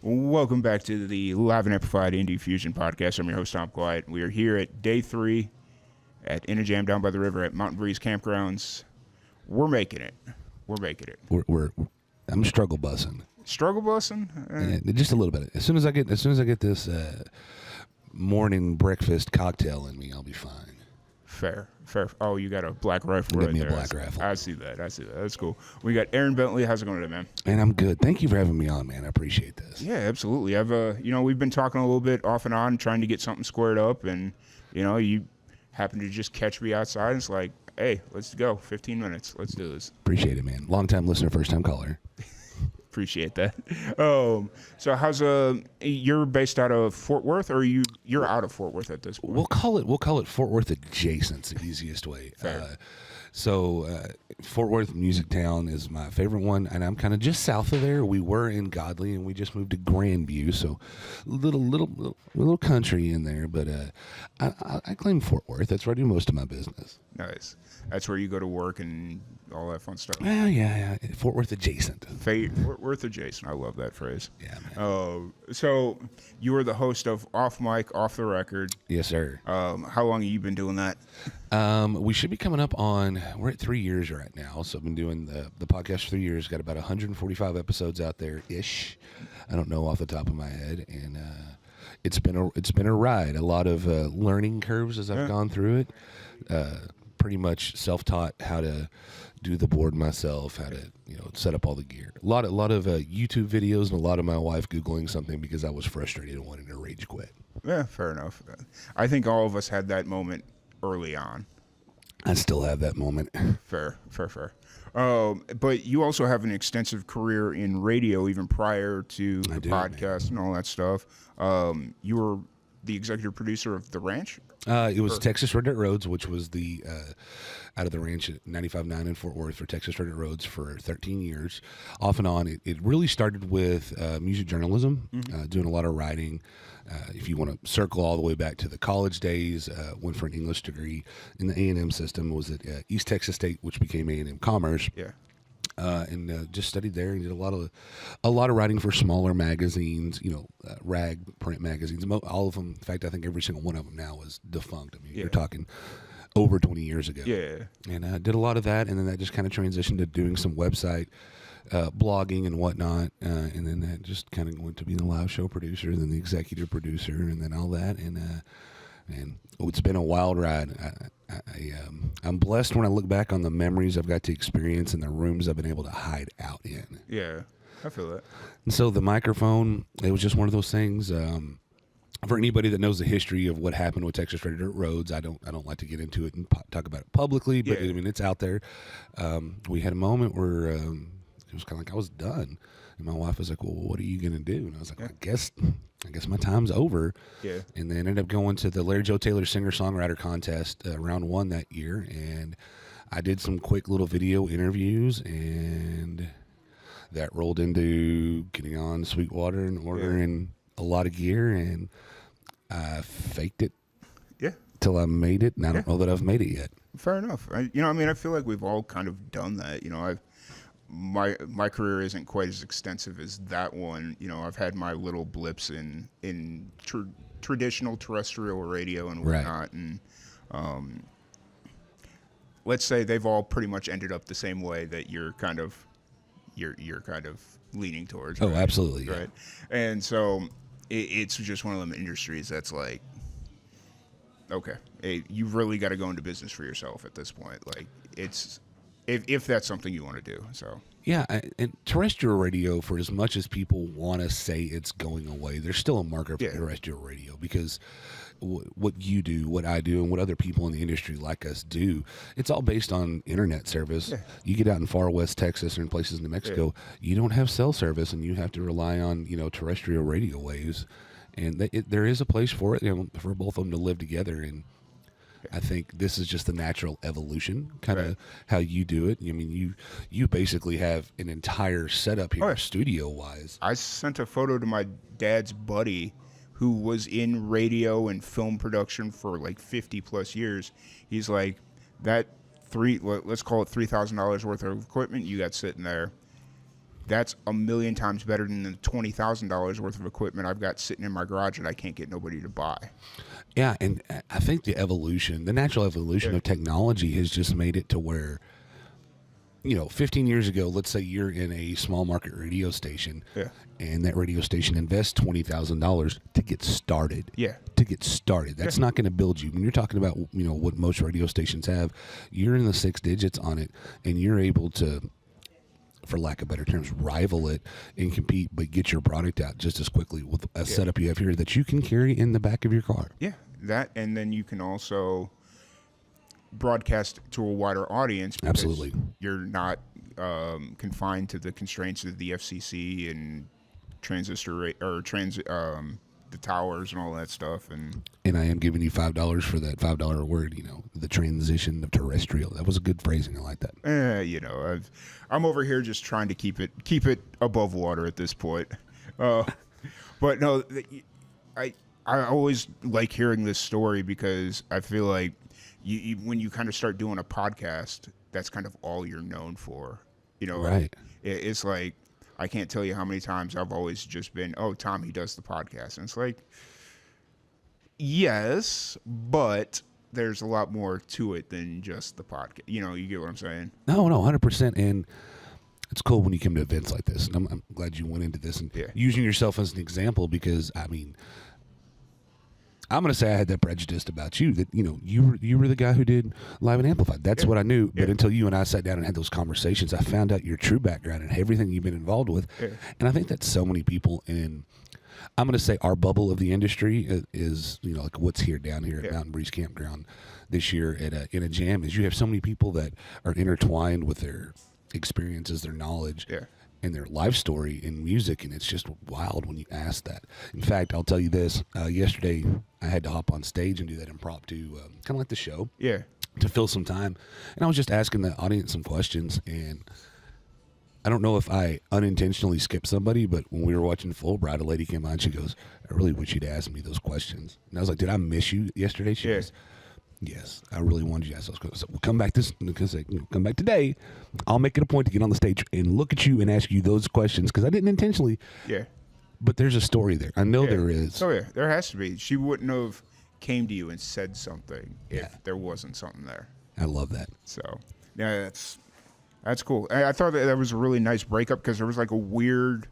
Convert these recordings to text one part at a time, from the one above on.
Welcome back to the Live and Amplified Indie Fusion podcast. I'm your host, Tom Quiet. We are here at day 3 at In a Jam down by the river at Mountain Breeze Campgrounds. We're making it. I'm struggle bussing. Struggle bussing? Yeah, just a little bit. As soon as I get this morning breakfast cocktail in me, I'll be fine. Fair. Oh, you got a black rifle right there. Give me a black rifle. I see that. That's cool. We got Aaron Bentley. How's it going today, man? And I'm good. Thank you for having me on, man. I appreciate this. Yeah, absolutely. We've been talking a little bit off and on, trying to get something squared up, and you happen to just catch me outside. And it's like, hey, let's go. 15 minutes. Let's do this. Appreciate it, man. Long time listener, first time caller. Appreciate that. So how's you're based out of Fort Worth, or you're out of Fort Worth at this point? We'll call it Fort Worth adjacent. It's the easiest way. Fort Worth Music Town is my favorite one, and I'm kind of just south of there. We were in Godley, and we just moved to Grandview, so little country in there. But I claim Fort Worth. That's where I do most of my business. Nice. That's where you go to work and all that fun stuff. Well, yeah. Fort Worth adjacent. Fort Worth adjacent. I love that phrase. Yeah, man. So you were the host of Off Mic, Off the Record. Yes, sir. How long have you been doing that? We should be coming up on, we're at 3 years right now. So I've been doing the podcast for 3 years. Got about 145 episodes out there-ish. I don't know off the top of my head. And it's been a ride. A lot of learning curves as I've gone through it. Pretty much self-taught how to do the board myself, how to set up all the gear. A lot of YouTube videos and a lot of my wife Googling something because I was frustrated and wanted to rage quit. Yeah, fair enough. I think all of us had that moment early on. I still have that moment. Fair. But you also have an extensive career in radio even prior to the podcast and all that stuff. You were the executive producer of The Ranch? It was Texas Red Dirt Roads, which was the out of the ranch at 95.9 in Fort Worth for Texas Red Dirt Roads for 13 years. Off and on, it really started with music journalism, doing a lot of writing. If you want to circle all the way back to the college days, went for an English degree in the A&M system. Was at East Texas State, which became A&M Commerce. Yeah. And just studied there and did a lot of writing for smaller magazines, rag print magazines. All of them, in fact, I think every single one of them now is defunct. I mean, you're talking over 20 years ago. Yeah. And I did a lot of that, and then that just kind of transitioned to doing some website blogging and whatnot, and then that just kind of went to being the live show producer, and then the executive producer, and then all that, and it's been a wild ride. I'm blessed when I look back on the memories I've got to experience and the rooms I've been able to hide out in. Yeah, I feel that. And so the microphone, it was just one of those things. For anybody that knows the history of what happened with Texas Red Dirt Roads, I don't like to get into it and talk about it publicly, but I mean it's out there. We had a moment where it was kind of like I was done, and my wife was like, "Well, what are you gonna do?" And I was like, I guess my time's over. Yeah. And then ended up going to the Larry Joe Taylor Singer-Songwriter Contest, round 1 that year. And I did some quick little video interviews, and that rolled into getting on Sweetwater and ordering a lot of gear. And I faked it till I made it. And I don't know that I've made it yet. Fair enough. I feel like we've all kind of done that. My career isn't quite as extensive as that one. I've had my little blips in traditional terrestrial radio and whatnot, and let's say they've all pretty much ended up the same way that you're kind of leaning towards. Oh, right? absolutely, right. And so it's just one of them industries that's like, okay, you've really got to go into business for yourself at this point. Like it's. If that's something you want to do, so. Yeah, and terrestrial radio, for as much as people want to say it's going away, there's still a market for terrestrial radio because what you do, what I do, and what other people in the industry like us do, it's all based on internet service. Yeah. You get out in far west Texas or in places in New Mexico, you don't have cell service, and you have to rely on terrestrial radio waves, and there is a place for it, for both of them to live together. And I think this is just the natural evolution, kind of how you do it. I mean, you basically have an entire setup here, studio-wise. I sent a photo to my dad's buddy who was in radio and film production for like 50-plus years. He's like, let's call it $3,000 worth of equipment you got sitting there. that's a million times better than the $20,000 worth of equipment I've got sitting in my garage that I can't get nobody to buy. Yeah, and I think the natural evolution of technology has just made it to where, 15 years ago, let's say you're in a small market radio station, and that radio station invests $20,000 to get started. Yeah. To get started. That's not going to build you. When you're talking about, what most radio stations have, you're in the 6 digits on it, and you're able to, for lack of better terms, rival it and compete, but get your product out just as quickly with a setup you have here that you can carry in the back of your car. Yeah, that, and then you can also broadcast to a wider audience. Absolutely. You're not confined to the constraints of the FCC and the towers and all that stuff. And I am giving you $5 for that $5 word, the transition of terrestrial. That was a good phrasing. I like that. I'm over here just trying to keep it above water at this point. But no, I always like hearing this story because I feel like you when you kind of start doing a podcast, that's kind of all you're known for. Right. It's like, I can't tell you how many times I've always just been, oh, Tom, he does the podcast. And it's like, yes, but there's a lot more to it than just the podcast. You get what I'm saying? No, 100%. And it's cool when you come to events like this. And I'm glad you went into this and using yourself as an example because, I'm going to say I had that prejudice about you that, you were the guy who did Live and Amplified. That's what I knew. But until you and I sat down and had those conversations, I found out your true background and everything you've been involved with. Yeah. And I think that so many people in, I'm going to say our bubble of the industry is like what's here down here at Mountain Breeze Campground this year in a jam is you have so many people that are intertwined with their experiences, their knowledge. Yeah. And their life story in music, and it's just wild when you ask that. In fact, I'll tell you this. Yesterday, I had to hop on stage and do that impromptu, kind of like the show. Yeah. To fill some time. And I was just asking the audience some questions, and I don't know if I unintentionally skipped somebody, but when we were watching Fulbright, a lady came on, she goes, I really want you to ask me those questions. And I was like, did I miss you yesterday? She goes, yes, I really wanted you to ask those questions. So we'll come back come back today. I'll make it a point to get on the stage and look at you and ask you those questions because I didn't intentionally. Yeah. But there's a story there. I know there is. Oh yeah, there has to be. She wouldn't have came to you and said something if there wasn't something there. I love that. So yeah, that's cool. I thought that was a really nice breakup because there was like a weird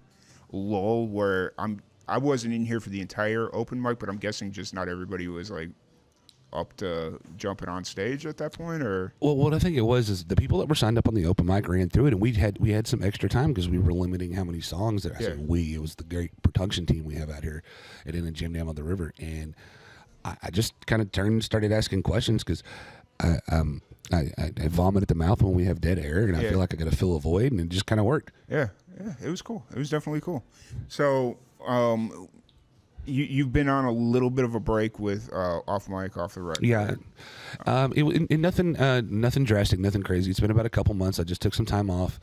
lull where I wasn't in here for the entire open mic, but I'm guessing just not everybody was like up to jumping on stage at that point, or what I think it was is the people that were signed up on the open mic ran through it, and we had some extra time because we were limiting how many songs that I said it was the great production team we have out here at In a Gym Down on the River, and I just kind of started asking questions because I vomit at the mouth when we have dead air, and I feel like I got to fill a void, and it just kind of worked. Yeah, it was cool. It was definitely cool. So You've been on a little bit of a break with off mic, off the record. Yeah, nothing drastic, nothing crazy. It's been about a couple months. I just took some time off.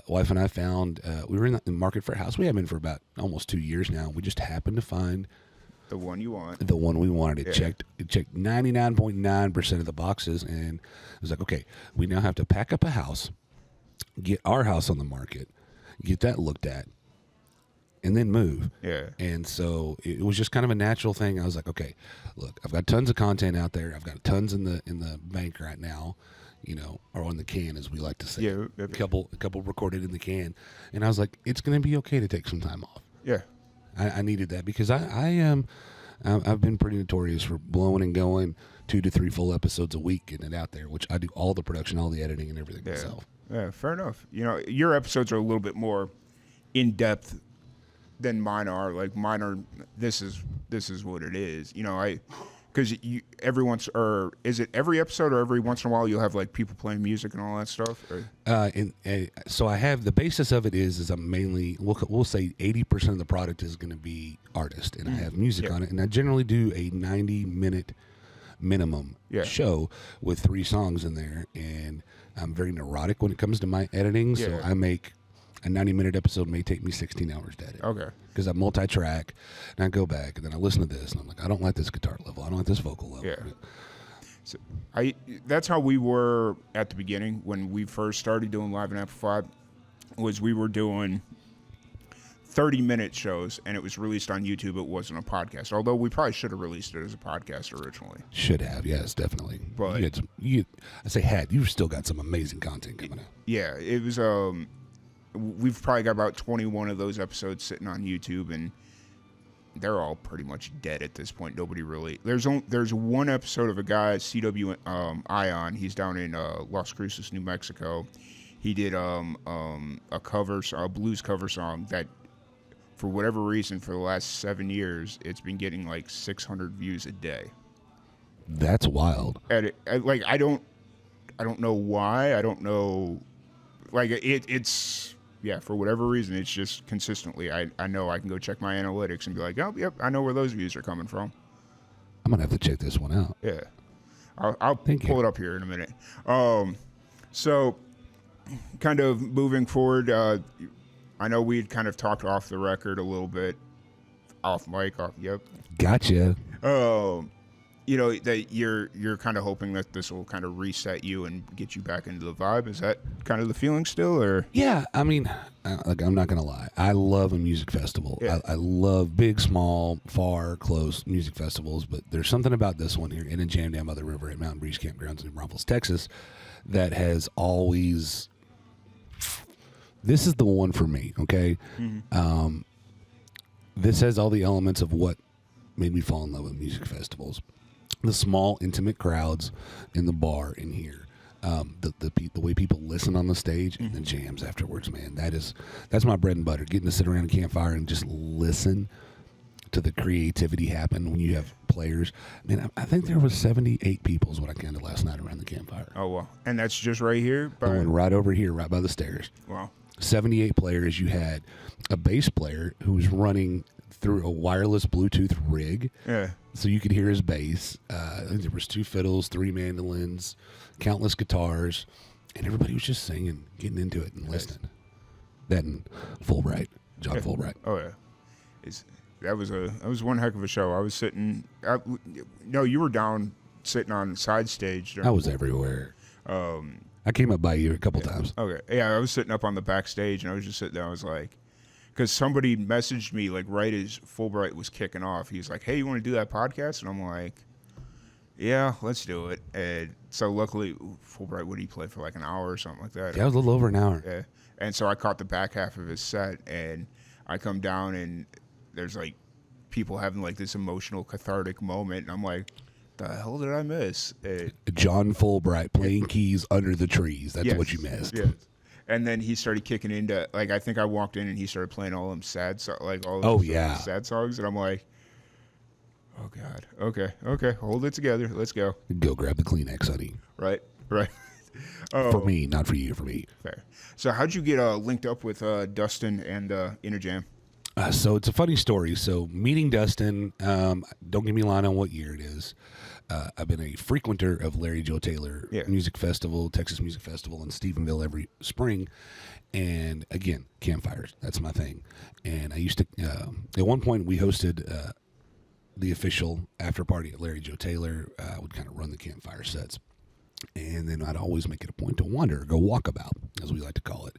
Wife and I found we were in the market for a house. We have been for about almost 2 years now. We just happened to find the one you want, the one we wanted. It checked 99.9% of the boxes, and it was like, okay, we now have to pack up a house, get our house on the market, get that looked at, and then move. Yeah. And so it was just kind of a natural thing. I was like, okay, look, I've got tons of content out there. I've got tons in the bank right now, or on the can, as we like to say. Yeah. A couple recorded in the can. And I was like, it's going to be okay to take some time off. Yeah. I needed that because I've been pretty notorious for blowing and going 2 to 3 full episodes a week, getting it out there, which I do all the production, all the editing and everything myself. Yeah, fair enough. Your episodes are a little bit more in depth than mine are. Like mine are, this is what it is. Because is it every episode or every once in a while you'll have like people playing music and all that stuff? So I have the basis of it is I'm mainly we'll say 80% of the product is going to be artist, and I have music on it, and I generally do a 90-minute minimum show with 3 songs in there, and I'm very neurotic when it comes to my editing, so I make a 90-minute episode may take me 16 hours to edit. Okay. Because I multi-track, and I go back, and then I listen to this, and I'm like, I don't like this guitar level. I don't like this vocal level. Yeah. So that's how we were at the beginning when we first started doing Live and Amplified. was we were doing 30-minute shows, and it was released on YouTube. It wasn't a podcast, although we probably should have released it as a podcast originally. Should have, yes, definitely. But I say had. You've still got some amazing content coming out. Yeah, it was. We've probably got about 21 of those episodes sitting on YouTube, and they're all pretty much dead at this point. Nobody really. There's one episode of a guy, CW Ion. He's down in Las Cruces, New Mexico. He did a blues cover song that, for whatever reason, for the last 7 years, it's been getting like 600 views a day. That's wild. I don't know why. I don't know. Like it's. Yeah, for whatever reason, it's just consistently. I know I can go check my analytics and be like, oh, yep, I know where those views are coming from. I'm going to have to check this one out. Yeah. I'll pull it up here in a minute. So, kind of moving forward, I know we'd kind of talked off the record a little bit. Off mic, yep. Gotcha. That you're kind of hoping that this will kind of reset you and get you back into the vibe. Is that kind of the feeling still, or? Yeah, I mean, I'm not gonna lie. I love a music festival. Yeah. I love big, small, far, close music festivals. But there's something about this one here in a jam down by the river at Mountain Breeze Campgrounds in Rumples, Texas, that has always. This is the one for me. Okay, this has all the elements of what made me fall in love with music festivals. The small, intimate crowds in the bar in here, the way people listen on the stage, and the jams afterwards, man. That's my bread and butter. Getting to sit around a campfire and just listen to the creativity happen when you have players. Man, I think there was 78 people is what I counted last night around the campfire. Oh, wow. And that's just right here? Going right over here, right by the stairs. Wow. 78 players. You had a bass player who was running through a wireless Bluetooth rig. Yeah. So you could hear his bass. There was 2 fiddles, 3 mandolins, countless guitars, and everybody was just singing, getting into it and listening. That and Fulbright, John Fulbright. Oh yeah, that was one heck of a show. I was sitting. No, you were down sitting on the side stage. I was everywhere. I came up by you a couple times. Okay, yeah, I was sitting up on the backstage, and I was just sitting there. I was like, because somebody messaged me like right as Fulbright was kicking off. He's like, "Hey, you want to do that podcast?" And I'm like, "Yeah, let's do it." And so luckily, Fulbright, would he play for like an hour or something like that? Yeah, it was a little over an hour. Yeah, and so I caught the back half of his set, and I come down, and there's like people having like this emotional, cathartic moment, and I'm like, "The hell did I miss?" John Fulbright playing keys under the trees. That's what you missed. Yes. And then he started kicking into, like, I think I walked in and he started playing all them sad sad songs, and I'm like, oh God, okay, hold it together, let's go. Go grab the Kleenex, honey. Right. For me, not for you, for me. Fair. So how'd you get linked up with Dustin and Inner Jam? So it's a funny story. So meeting Dustin, don't give me a line on what year it is. I've been a frequenter of Larry Joe Taylor Music Festival, Texas Music Festival in Stephenville every spring. And again, campfires, that's my thing. And I used to, at one point we hosted the official after party at Larry Joe Taylor. I would kind of run the campfire sets. And then I'd always make it a point to wander, go walkabout, as we like to call it.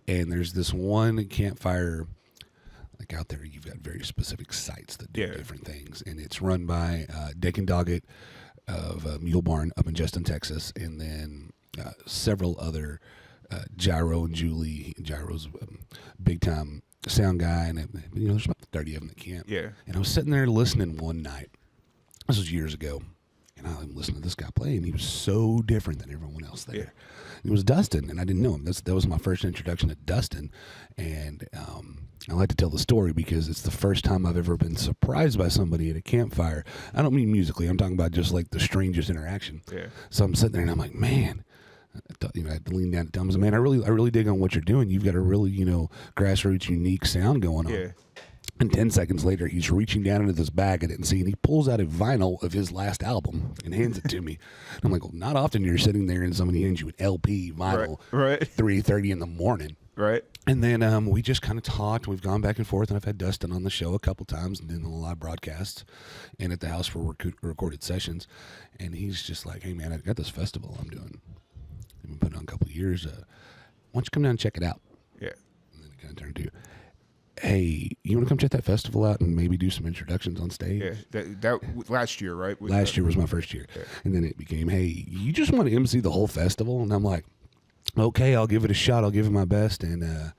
And there's this one campfire, like out there, you've got very specific sites that do different things. And it's run by Dick and Doggett of Mule Barn up in Justin, Texas, and then several other, Gyro and Julie. Gyro's big-time sound guy, and there's about 30 of them that camp. Yeah. And I was sitting there listening one night. This was years ago. And I'm listening to this guy play, and he was so different than everyone else there. Yeah. It was Dustin, and I didn't know him. That was my first introduction to Dustin. And I like to tell the story because it's the first time I've ever been surprised by somebody at a campfire. I don't mean musically. I'm talking about just like the strangest interaction. Yeah. So I'm sitting there, and I'm like, man. I had to lean down and tell him, man, I really dig on what you're doing. You've got a really, grassroots, unique sound going on. Yeah. And 10 seconds later, he's reaching down into this bag I didn't see, and he pulls out a vinyl of his last album and hands it to me. And I'm like, well, not often you're sitting there and somebody hands you an LP vinyl, right. 3:30 in the morning. Right. And then we just kind of talked. We've gone back and forth, and I've had Dustin on the show a couple times and in the live broadcasts and at the house for recorded sessions. And he's just like, hey, man, I got this festival I'm doing. I've been putting on a couple of years. Why don't you come down and check it out? Yeah. And then it kind of turned to, hey, you want to come check that festival out and maybe do some introductions on stage? Yeah. That last year, right? Last year was my first year. Yeah. And then it became, hey, you just want to MC the whole festival? And I'm like, okay, I'll give it a shot. I'll give it my best. And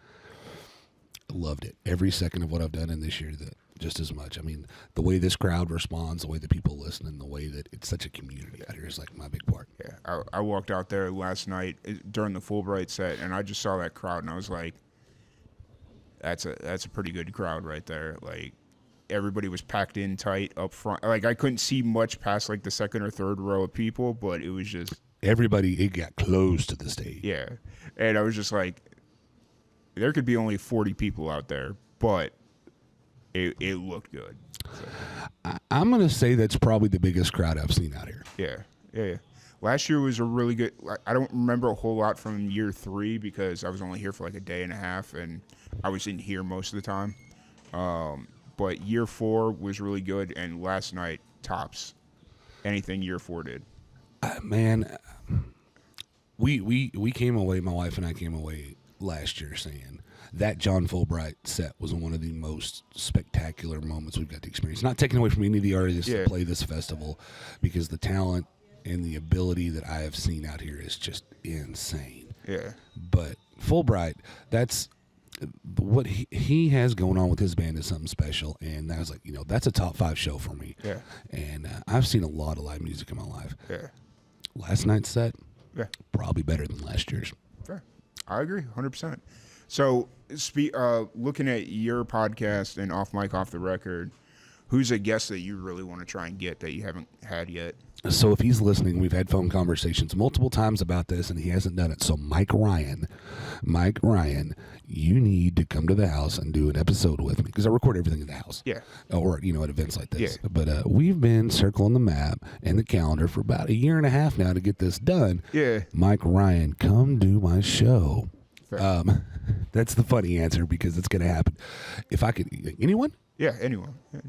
loved it. Every second of what I've done in this year, that just as much. I mean, the way this crowd responds, the way that people listen, and the way that it's such a community out here is like my big part. Yeah. I walked out there last night during the Fulbright set, and I just saw that crowd, and I was like, that's a pretty good crowd right there. Like, everybody was packed in tight up front. Like, I couldn't see much past like the second or third row of people, but it was just Everybody, it got close to the stage. yeah. And I was just like, there could be only 40 people out there, but it looked good. So, I'm going to say that's probably the biggest crowd I've seen out here. yeah. Last year was a really good. I don't remember a whole lot from year 3 because I was only here for like a day and a half, and I was in here most of the time. But year 4 was really good, and last night tops anything year 4 did. Man, we came away, my wife and I came away last year saying that John Fulbright set was one of the most spectacular moments we've got to experience. Not taking away from any of the artists that play this festival, because the talent and the ability that I have seen out here is just insane. Yeah. But Fulbright, that's what he has going on with his band is something special, and I was like, that's a top 5 show for me. Yeah. And I've seen a lot of live music in my life. Yeah. Last night's set, Yeah. probably better than last year's. Fair. I agree, 100%. So, looking at your podcast and Off Mic, Off the Record, who's a guest that you really want to try and get that you haven't had yet? So if he's listening, we've had phone conversations multiple times about this, and he hasn't done it. So Mike Ryan, you need to come to the house and do an episode with me, because I record everything in the house. Yeah. Or, at events like this. Yeah. But we've been circling the map and the calendar for about a year and a half now to get this done. Yeah. Mike Ryan, come do my show. Fair. That's the funny answer, because it's going to happen. If I could, anyone? Yeah, anyone. Yeah.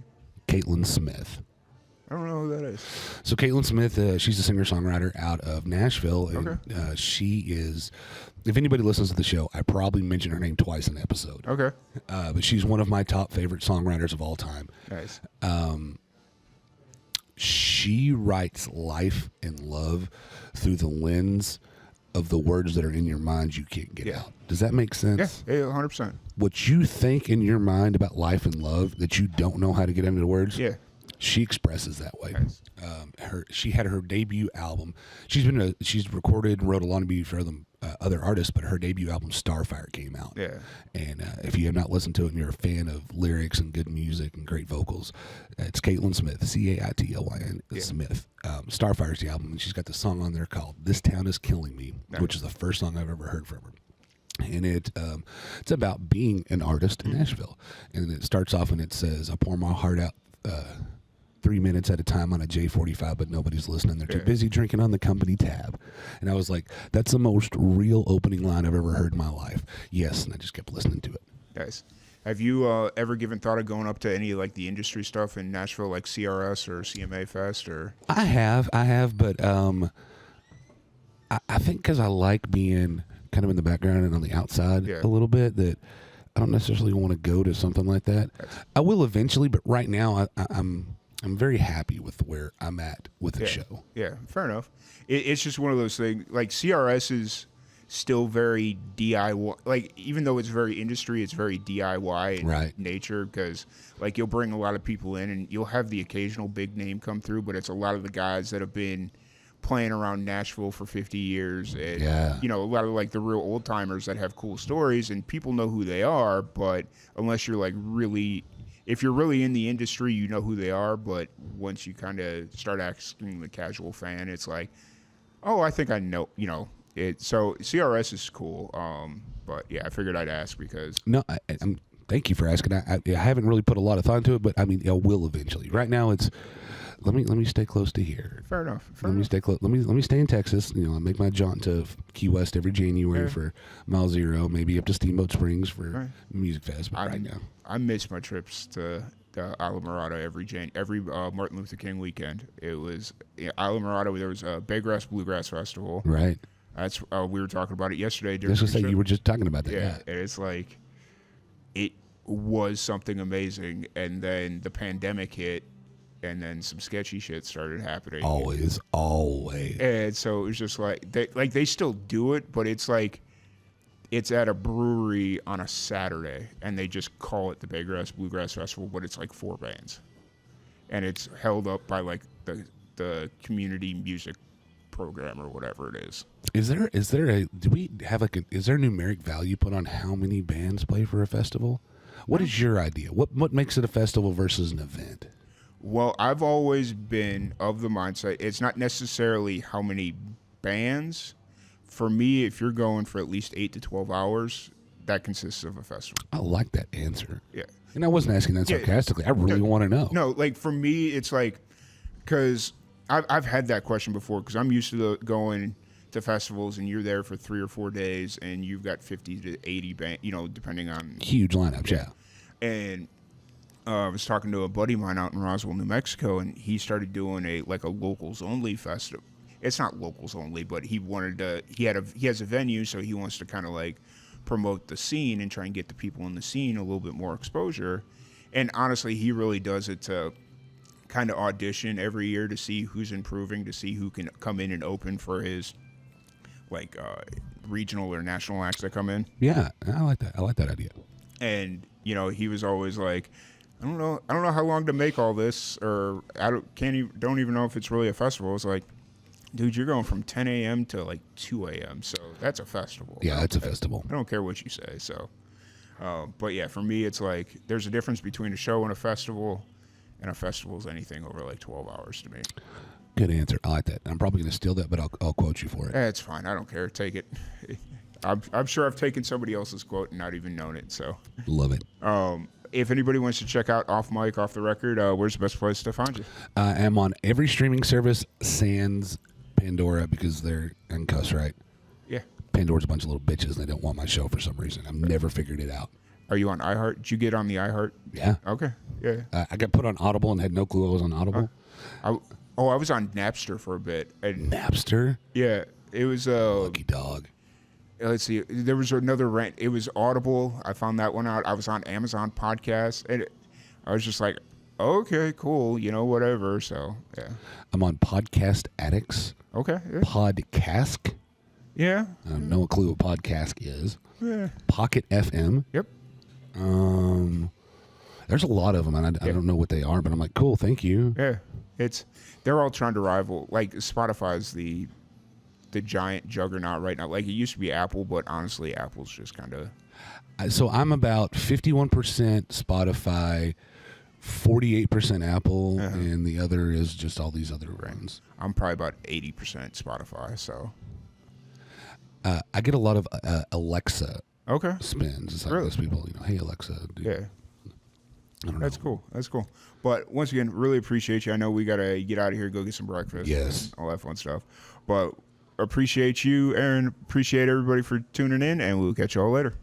Caitlin Smith. I don't know who that is. So Caitlin Smith, she's a singer-songwriter out of Nashville. And, Okay. she is, if anybody listens to the show, I probably mention her name twice an episode. Okay. But she's one of my top favorite songwriters of all time. Nice. She writes life and love through the lens of the words that are in your mind you can't get out. Does that make sense? Yeah, 100%. What you think in your mind about life and love that you don't know how to get into words, Yeah. she expresses that way. Nice. She had her debut album. She's recorded and wrote a lot of music for other artists, but her debut album Starfire came out. Yeah. And if you have not listened to it and you're a fan of lyrics and good music and great vocals, it's Caitlin Smith, Caitlyn Smith. Starfire's the album, and she's got the song on there called "This Town Is Killing Me," which is the first song I've ever heard from her. And it's about being an artist in Nashville. And it starts off and it says, "I pour my heart out 3 minutes at a time on a J45, but nobody's listening. They're too busy drinking on the company tab." And I was like, that's the most real opening line I've ever heard in my life. Yes, and I just kept listening to it. Nice. Have you ever given thought of going up to any like the industry stuff in Nashville, like CRS or CMA Fest, or? I have, but I think because I like being kind of in the background and on the outside a little bit, that I don't necessarily want to go to something like that. I will eventually, but right now I'm very happy with where I'm at with the show. Yeah, fair enough. It's just one of those things. Like CRS is still very DIY. Like, even though it's very industry, it's very DIY in nature, because like you'll bring a lot of people in and you'll have the occasional big name come through, but it's a lot of the guys that have been playing around Nashville for 50 years, and a lot of like the real old timers that have cool stories, and people know who they are, but unless you're like really, if you're really in the industry, you know who they are, but once you kind of start asking the casual fan, it's like, oh, I think I know, it. So CRS is cool, but yeah, I figured I'd ask because I'm thank you for asking. I haven't really put a lot of thought into it, but I mean, I will eventually. Right now, it's let me stay close to here. Fair enough. Let me stay close. Let me stay in Texas. I make my jaunt to Key West every January for Mile Zero, maybe up to Steamboat Springs for Music Fest. But right now, I miss my trips to Islamorada every Martin Luther King weekend. It was Islamorada. There was a Baygrass Bluegrass Festival. Right. That's we were talking about it yesterday. I was During gonna say the you show. were just talking about that. Yeah, Yeah. and it's like it was something amazing, and then the pandemic hit, and then some sketchy shit started happening. Always. And so it was just like they still do it, but it's like it's at a brewery on a Saturday, and they just call it the Baygrass Bluegrass Festival, but it's like 4 bands, and it's held up by like the community music program or whatever it is. Is there do we have is there a numeric value put on how many bands play for a festival? What is your idea? What makes it a festival versus an event? Well, I've always been of the mindset it's not necessarily how many bands. For me, if you're going for at least 8 to 12 hours, that consists of a festival. I like that answer. Yeah. And I wasn't asking that sarcastically. I really want to know. No, like for me, it's like, because I've had that question before, because I'm used to going to festivals and you're there for 3 or 4 days and you've got 50 to 80 bands, depending on. Huge lineups, yeah. And I was talking to a buddy of mine out in Roswell, New Mexico, and he started doing a locals only festival. It's not locals only, but he has a venue, so he wants to kind of like promote the scene and try and get the people in the scene a little bit more exposure. And honestly, he really does it to kind of audition every year to see who's improving, to see who can come in and open for his regional or national acts that come in. Yeah, I like that. I like that idea. And he was always like, I don't know how long to make all this, or don't even know if it's really a festival. It's like, dude, you're going from 10 a.m. to like 2 a.m., so that's a festival. Yeah, it's a festival. I don't care what you say. So, but yeah, for me, it's like there's a difference between a show and a festival, and a festival is anything over like 12 hours to me. Good answer. I like that. I'm probably going to steal that, but I'll quote you for it. It's fine. I don't care. Take it. I'm sure I've taken somebody else's quote and not even known it. So love it. If anybody wants to check out Off Mic, Off the Record, where's the best place to find you? I'm on every streaming service, sans Pandora, because they're and cuss right. Yeah. Pandora's a bunch of little bitches, and they don't want my show for some reason. I've never figured it out. Are you on iHeart? Did you get on the iHeart? Yeah. Okay. Yeah. I got put on Audible and had no clue I was on Audible. I was on Napster for a bit. And Napster? yeah. It was Lucky dog. Let's see. There was another rent. It was Audible. I found that one out. I was on Amazon Podcast, and I was just like, okay, cool, whatever. So yeah. I'm on Podcast Addicts. Okay. Yeah. Podcast. Yeah. I have no clue what podcast is. Yeah. Pocket FM. Yep. There's a lot of them, and I don't know what they are, but I'm like, cool, thank you. Yeah. They're all trying to rival. Like Spotify's the giant juggernaut right now. Like it used to be Apple, but honestly, Apple's just kind of. So I'm about 51% Spotify, 48% Apple, and the other is just all these other ones. I'm probably about 80% Spotify. So. I get a lot of Alexa Okay. spins. It's like Really? those people, hey Alexa. Dude. Yeah. I don't That's know. cool. But once again, really appreciate you. I know we got to get out of here, go get some breakfast. Yes. And all that fun stuff. But appreciate you, Aaron. Appreciate everybody for tuning in, and we'll catch you all later.